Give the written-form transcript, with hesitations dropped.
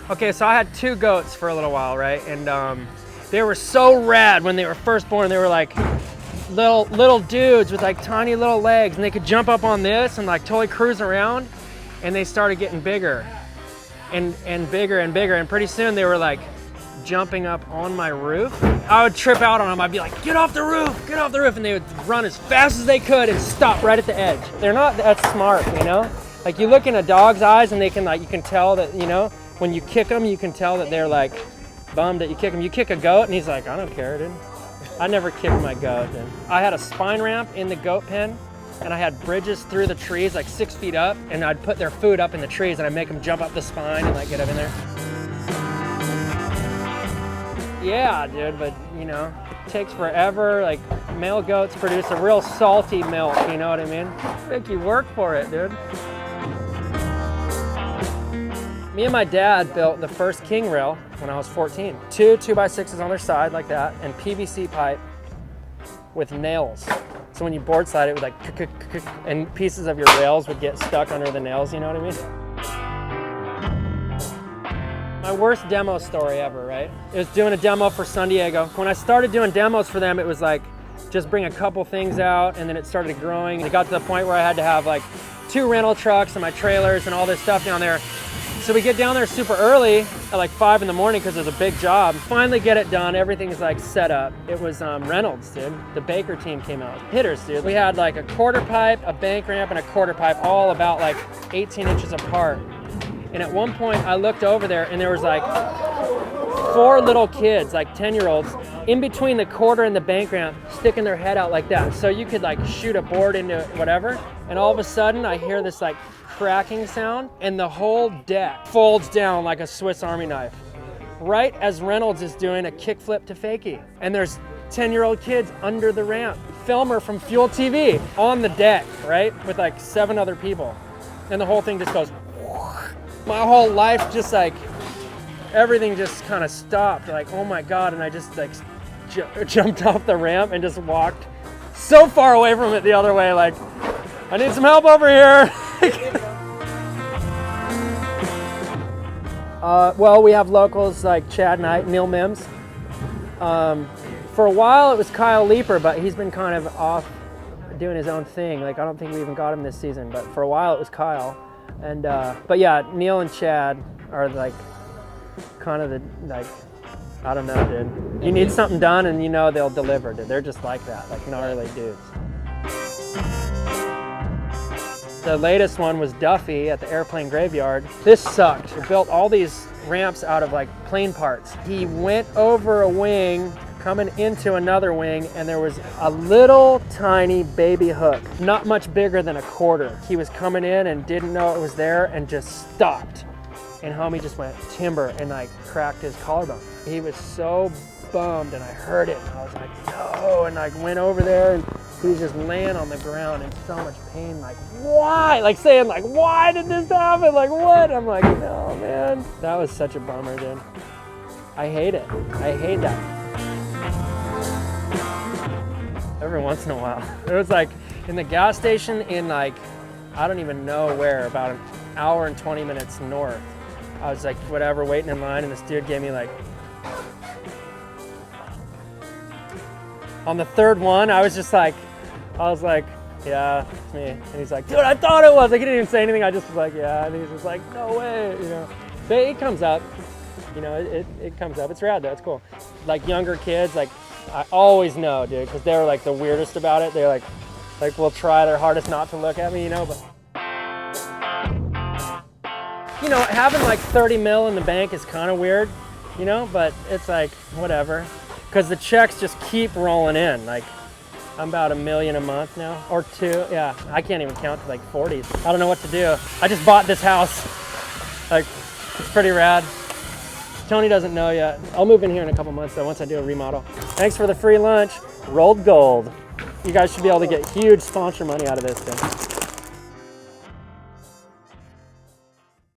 Okay, so I had 2 goats for a little while, right? And they were so rad when they were first born. They were like little dudes with like tiny little legs, and they could jump up on this and like totally cruise around. And they started getting bigger and bigger and bigger. And pretty soon they were like jumping up on my roof. I would trip out on them. I'd be like, get off the roof, get off the roof. And they would run as fast as they could and stop right at the edge. They're not that smart, you know? Like you look in a dog's eyes and they can like, you can tell that, you know, when you kick them, you can tell that they're like bummed that you kick them. You kick a goat and he's like, I don't care, dude. I never kicked my goat, dude. I had a spine ramp in the goat pen, and I had bridges through the trees like 6 feet up, and I'd put their food up in the trees and I'd make them jump up the spine and like get up in there. Yeah, dude, but you know, it takes forever. Like male goats produce a real salty milk, you know what I mean? Make you work for it, dude. Me and my dad built the first king rail when I was 14. 2 2x6s on their side like that, and PVC pipe with nails. So when you board slide, it would like, and pieces of your rails would get stuck under the nails, you know what I mean? My worst demo story ever, right? It was doing a demo for San Diego. When I started doing demos for them, it was like, just bring a couple things out, and then it started growing. It got to the point where I had to have like 2 rental trucks and my trailers and all this stuff down there. So we get down there super early at like 5 in the morning because it's a big job. Finally get it done, everything's like set up. It was Reynolds, dude. The Baker team came out. Hitters, dude. We had like a quarter pipe, a bank ramp, and a quarter pipe all about like 18 inches apart. And at one point I looked over there and there was like 4 little kids, like 10-year-olds, in between the quarter and the bank ramp, sticking their head out like that. So you could like shoot a board into whatever. And all of a sudden I hear this like cracking sound and the whole deck folds down like a Swiss Army knife. Right as Reynolds is doing a kickflip to fakie. And there's 10-year-old kids under the ramp. Filmer from Fuel TV on the deck, right? With like 7 other people. And the whole thing just goes, my whole life just like, everything just kind of stopped. Like, oh my God. And I just like jumped off the ramp and just walked so far away from it the other way. Like, I need some help over here. Well, we have locals like Chad Knight, Neil Mims. For a while it was Kyle Leeper, but he's been kind of off doing his own thing. Like, I don't think we even got him this season, but for a while it was Kyle. And but yeah, Neil and Chad are like kind of the, like, I don't know, dude. You need something done and you know they'll deliver, dude. They're just like that, like gnarly dudes. The latest one was Duffy at the airplane graveyard. This sucked. He built all these ramps out of like plane parts. He went over a wing, coming into another wing, and there was a little tiny baby hook, not much bigger than a quarter. He was coming in and didn't know it was there and just stopped. And homie just went timber and like cracked his collarbone. He was so bummed and I heard it and I was like, no, and like went over there and he was just laying on the ground in so much pain, like, why? Like saying like, why did this happen? Like, what? I'm like, no, man. That was such a bummer, dude. I hate it. I hate that. Every once in a while. It was like in the gas station in like, I don't even know where, about an hour and 20 minutes north. I was like, whatever, waiting in line, and this dude gave me like, on the 3rd one, I was like, yeah, it's me. And he's like, dude, I thought it was. Like, he didn't even say anything. I just was like, yeah. And he's just like, no way, you know. But it comes up, you know, it comes up. It's rad though, it's cool. Like younger kids, like, I always know, dude, because they're like the weirdest about it. They're like will try their hardest not to look at me, you know, but. You know, having like 30 mil in the bank is kind of weird, you know, but it's like, whatever. Because the checks just keep rolling in. Like, I'm about $1 million a month now, or 2. Yeah, I can't even count to like 40s. I don't know what to do. I just bought this house. Like, it's pretty rad. Tony doesn't know yet. I'll move in here in a couple months though, once I do a remodel. Thanks for the free lunch. Rolled Gold. You guys should be able to get huge sponsor money out of this thing.